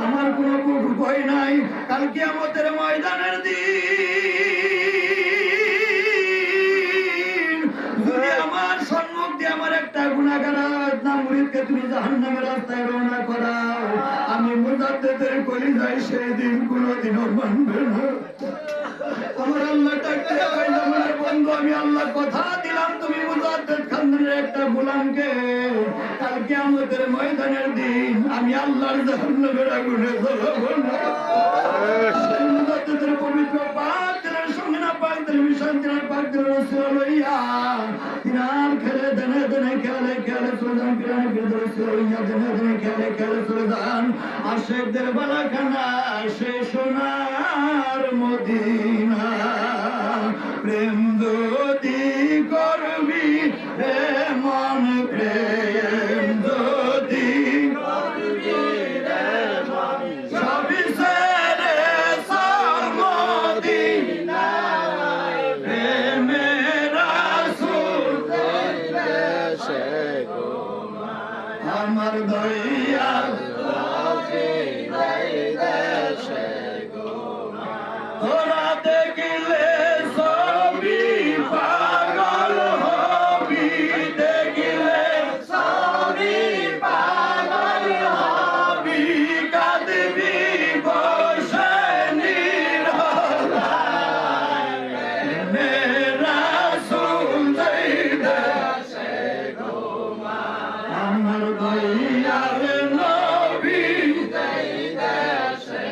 আমার কোনো ভয় নাই, কাল কিয়ামতের ময়দানের দিন যদি আমার সম্মুখ দিয়ে আমার একটা গুনাহগার মুরিদকে তুমি জাহান্নামের রাস্তায় রওনা করাও, আমি মুজাদ্দেদের কলিজায় সেই দিন কোনোদিনও মানবে না। আমার আল্লাহ ডাকতে আমার বন্ধু, আমি আল্লাহ কথা দিলাম তুমি মুজাদ্দেদ খানদানের একটা গোলামকে কাল কিয়ামতের ময়দানের দিন আমি আল্লাহর জাহান্নামের আগুনে জ্বলাবো না। মুজাদ্দেদের পবিত্র পাক দিলের সঙ্গে না পাক দিলের মিশন দিলের পাক দিলের রসুল লইয়া তিনার খেলে দেনে দেনে খেলে খেলে চলে যান, পিরানে ফিরে রসুল লইয়া দেনে দেনে খেলে খেলে চলে যান আশেকদের বালাখানা সে সোনার মদিনা। প্রেম যদি করবি রে মন, প্রেম যদি করবি রে মন, সবই ছেড়ে চল মদিনায়। প্রেমে রাসূল দেশে আমার দয়াল দেশে তোরা দেখিলে সবই পাগল হবি, দেখিলে সবই পাগল হবি, কাঁদবি বসে নিরলায়। রাসূল দেশে আমার দয়াল নবী দেশে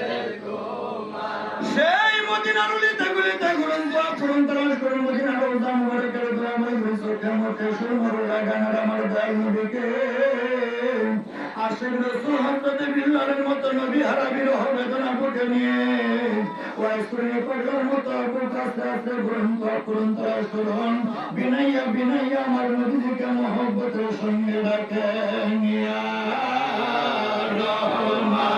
সেই মদিনার উলিতে গুলিতে ঘুরন করুন তালাশ করুন মদিনার রওজা মুবারকের দোয়া মই চোখে মুখে সুরমর লাগানোর আমার দয়াল নবীকে আশিক রাসূল হযরত বিল্লালের মতো নবী হারাবির বেদনা বুকে নিয়ে ওয়াইস করে পাগলের মতো বুক আস্তে আস্তে করুন তালাশ করুন। বিনাইয়া বিনাইয়া আমার নবীকে মহব্বতের সঙ্গে ডাকেন ইয়া রহমান।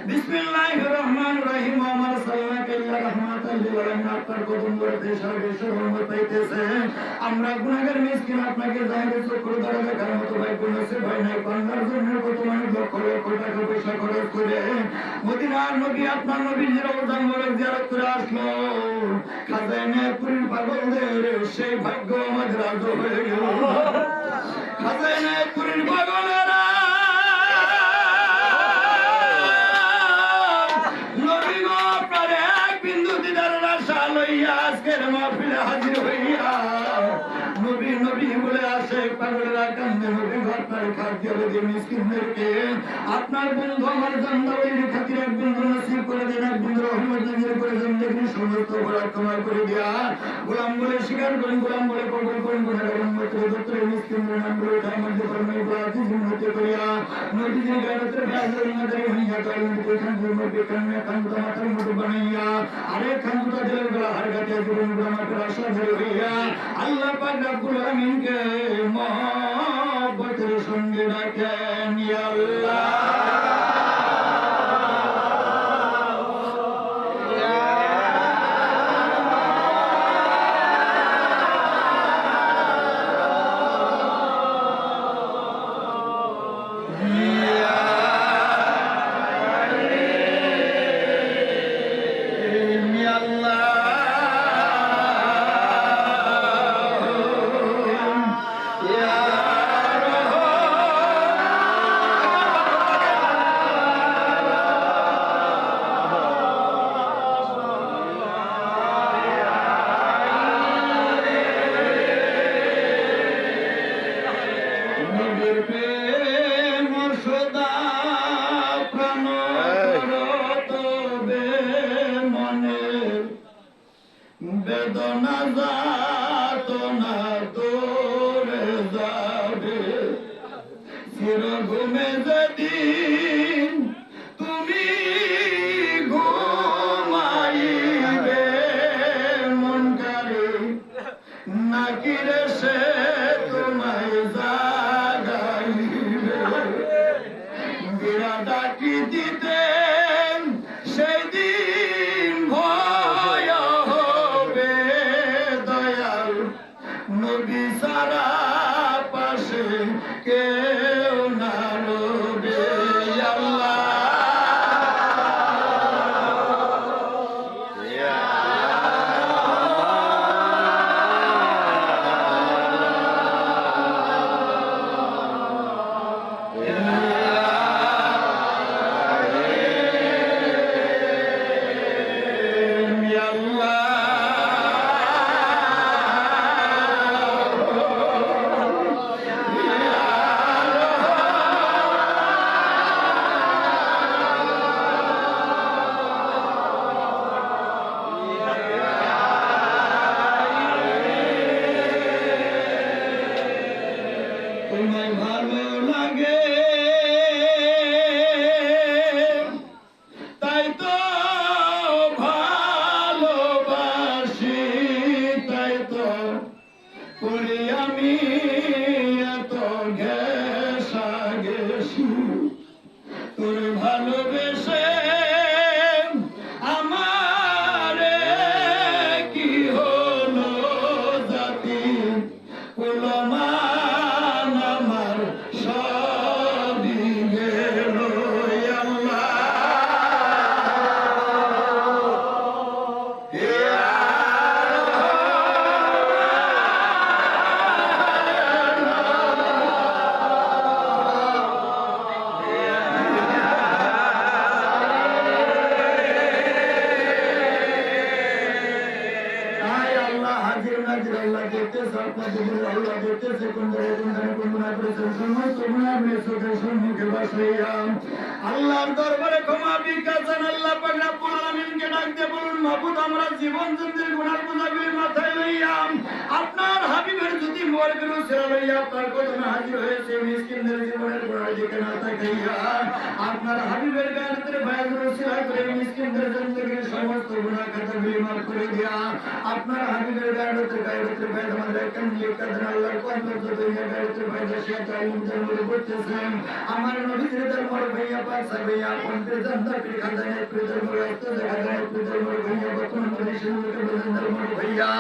বিসমিল্লাহির রহমানির রহিম। আমার সাল্লাল্লাহু ইল্লা রাহমাতাল লিল আলামিন। আপনার কদম ধরে দেশের বিশ্বের রহমত পাইতেছে। আমরা গুনাহগার মিসকিন আপনাকে জাহিরে চক্ষু দ্বারা দেখার মতো ভাগ্য নসিব হয় নাই। বান্দার জন্য কত মানুষ লক্ষ লক্ষ টাকা পয়সা খরচ করে মদিনার নবী আপনার নবীর রওজা মুবারক জিয়ারত করে আসলো। খাজানে পুরীর পাগলদের সেই ভাগ্য আমাদের আজ হয়ে গেল। খাজানে পুরীর পাগলেরা আজকের মাহফিলে হাজির হইয়া নবী নবী বলে আসে পাগলেরা কান্দে নবী ঘটনার খাদ্য দিয়ে মিসকিনদেরকে আপনার বন্ধু আমার জান্নাতের খাতিরে এক বন্ধু নসিব করে দেন, এক বন্ধু রহমত নজির করে দেন। দেখি সমস্ত বরাত তোমার করে দিয়া গোলাম বলে স্বীকার করেন, গোলাম বলে কবুল করেন। গুনাহগার উম্মতের দপ্তরে মিসকিনদের নামগুলো তার মধ্যে ফরমাই বাতি জিন্নতে করিয়া নদীর গায়তের গাজর নদী হইয়া তার মধ্যে খানজুর মধ্যে কান্না খানজুর মাথার মধ্যে বানাইয়া আরে খানজুর দিলের গলা হারগাতে জীবন গ্রামাকে আশা ধরে হইয়া আল্লাহ পাক রব্বুল আলামিনকে মহব্বতের নবীর প্রেম সদা প্রাণ তবে মনে বেদনা যাতনা দূরে যাবে চির ঘুমে যেদিন তুমি ঘুমাইবে মন কারে নাকি রে সে তোমায় জাগাইবে বিরা ডাকি দিতেন সেই দিন ভয় হবে দয়াল নবী সারা পাশে কেউ না রবে আল্লাহ তোমায় ভালো লাগে তাই তো ভালোবাসি তাই তো করি আমি এত ঘেঁষা ঘেঁষি তোর ভালোবেসে আমারে কি হলো জাতি কুলমান আমার সবই গেল আল্লাহ হাজির নাজির আল্লাহ দেখতেছে আপনাদের আল্লাহ দেখতেছে কোন জায়গায় কোন জায়গায় কোন গুনাহ করেছেন সমস্ত গুনাহগুলো চোখের সম্মুখে বসাইয়া আল্লাহর দরবারে ক্ষমা ভিক্ষা চান আল্লাহ পাক রব্বুল আলামিনকে ডাক দিয়ে বলুন মাবুদ আমরা জীবন জন্তুর গুনাহ বোঝাগুলি মাথায় লইয়া আপনার হাবিবের যদি মোবারকের উসিলা লইয়া আপনার কদমে হাজির হয়েছে মিসকিনদের জীবনের গুনাহের দিকে না তাকাইয়া আপনার হাবিবের গায়ের ভাইয়ের উসিলা করে মিসকিনদের জিন্দেগির সমস্ত গুনাহ খাতাগুলি মাফ করে দিয়া আপনার হাবিবের গায়ের ভাই আমাদের কেন লিখতে দেন আল্লাহর কোরআন যত গায়ের ভাই দেশে তাইম জন্ম করতেছেন আমার নবীর দরবার ভাইয়া পাক সাহেব আপন জানতা কি খাজানে প্রিয়তম রাস্তা জায়গায় প্রিয়তম ভাইয়া বর্তমান পজিশন থেকে বলেন ভাইয়া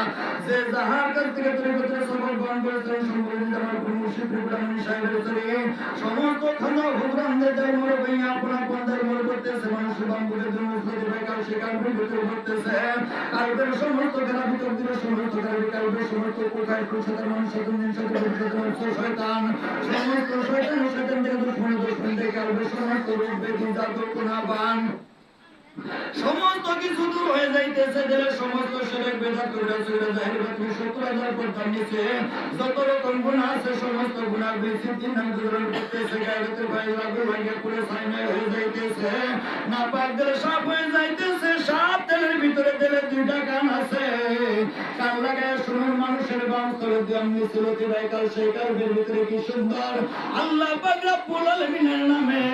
যে জাহার করতে করতে সবল বন করেছেন সম্পূর্ণ আমার মুর্শিদ ইব্রাহিম সাহেবের চলে সমস্ত খাজা হুজুরদের দরবার ভাইয়া আপন আপন দরবার করতেছে মানুষ বাম্বুদের জন্য সদে ভাই কাল সেখান ভিতরে করতেছে কালবের সমস্ত খারাপ ভিতর দিলে সমস্ত খারাপ কালবের সমস্ত কোথায় কোথায় মানুষ দিন সাথে শয়তান সমস্ত শয়তান থেকে দুশ্মন থেকে কালবের সমস্ত রোগ বেদি জাদু কোনাবান সমস্ত কিছু দূর হয়ে যাইতেছে দিলে সমস্ত শরীর বেদা করে চলে যায় বাকি 70,000 পর্যন্ত নিচে যত রকম গুনাহ আছে সমস্ত গুনাহ বেশি দিন নাম দূরণ করতেছে গায়তে ভাই লাগু ভাইয়া পুরো সাইনা হয়ে যাইতেছে না পাগল সাপ হয়ে যাইতেছে সাপ তেলের ভিতরে তেলে দুইটা কান আছে কান লাগায় শুনুন মানুষের বাম করে দিয়াম মিছিলতি ভাই কাল সেই কালের ভিতরে কি সুন্দর আল্লাহ পাক রব্বুল আলামিনের নামে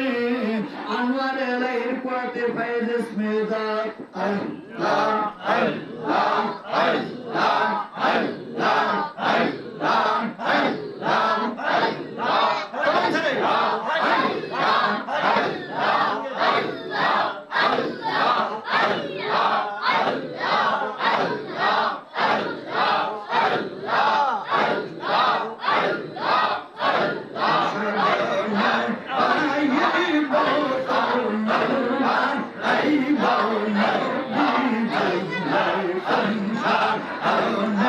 আনোয়ার এলাহির কোয়াতে ফায়েজ মেজাত আল্লাহ আল্লাহ আল্লাহ আল্লাহ আল্লাহ আল্লাহ Oh,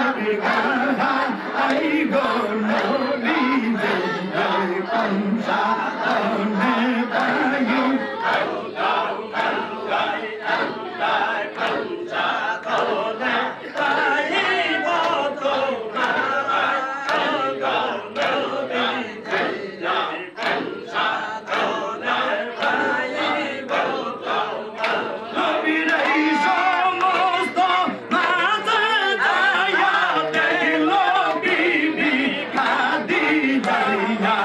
নবী গায় আই গো নবী যে কংসা তনে পাই নবীর এই সমস্ত মাঝে যাইয়া দেখল বিবি খাদিজা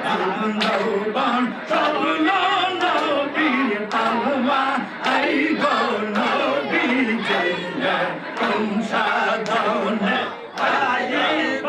বান্ধবন সবল নবীর পাওয়া এই গো নবী যে সংসাধনে পাইব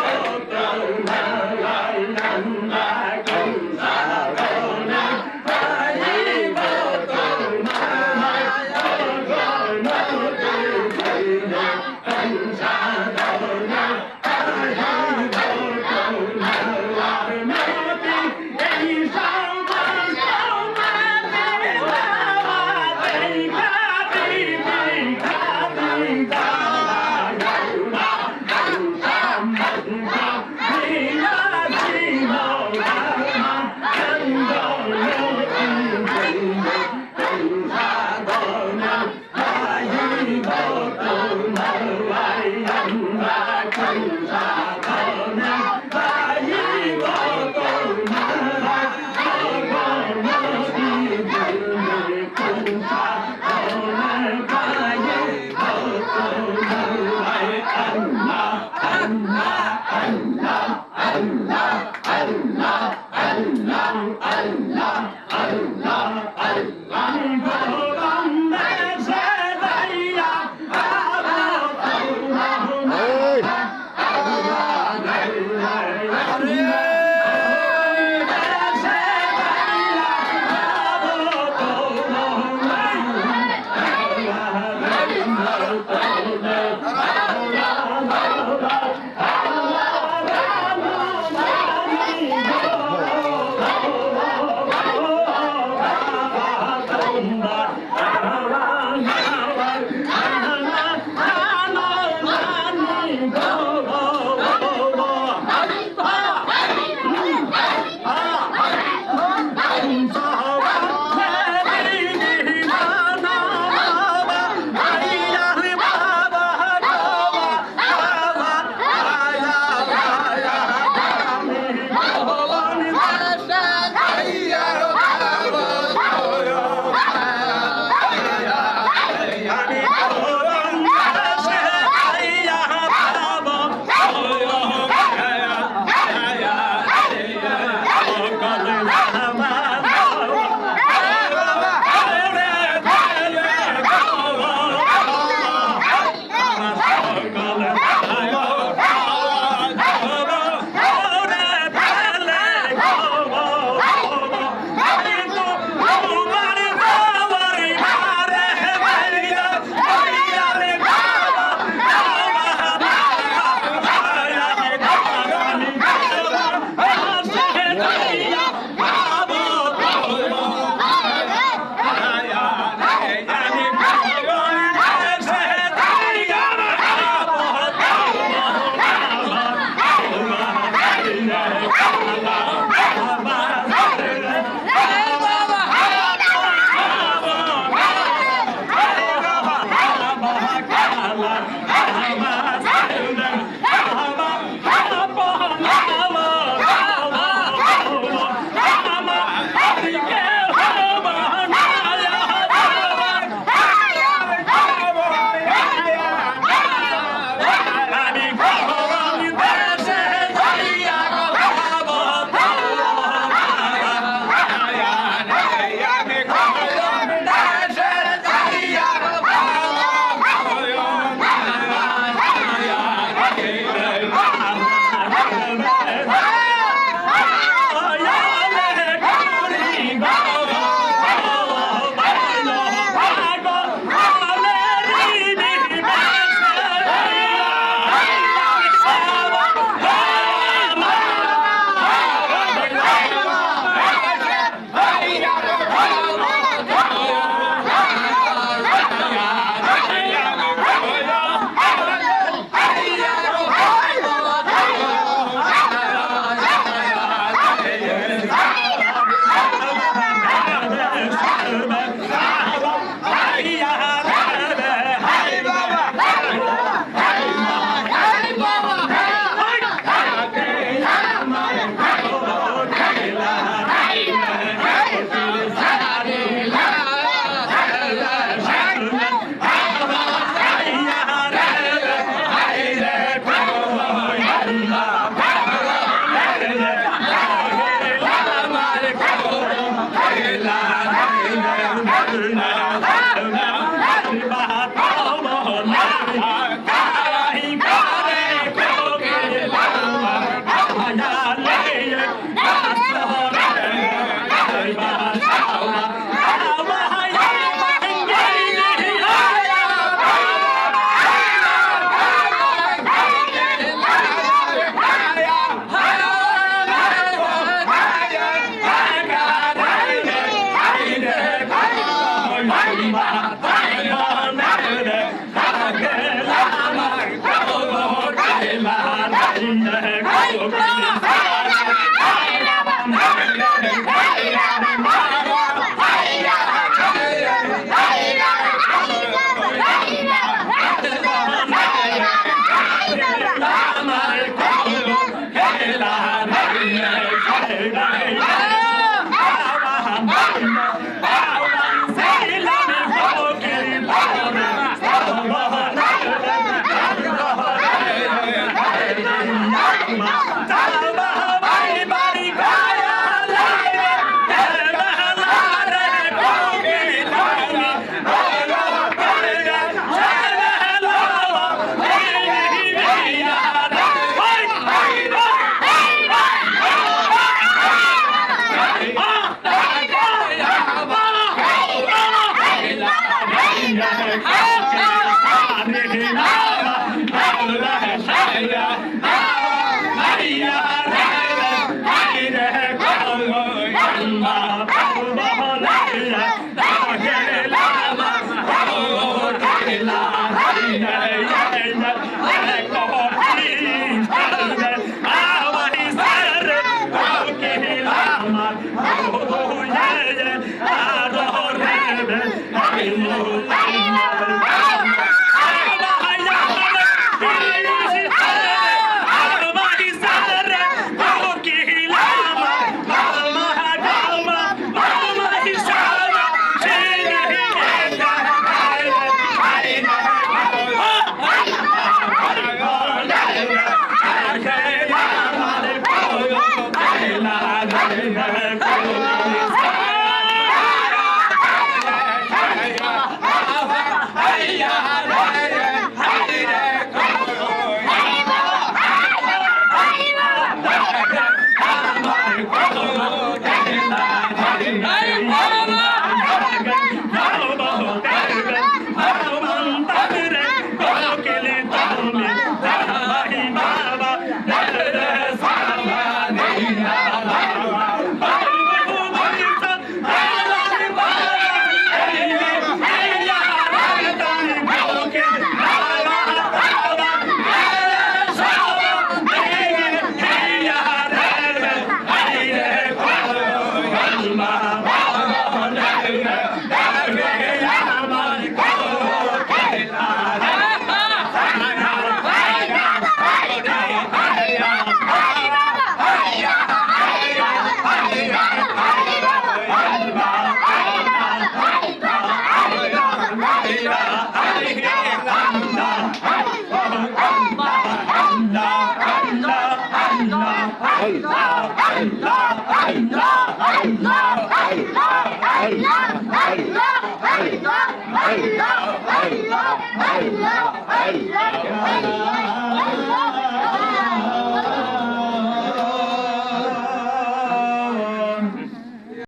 Allah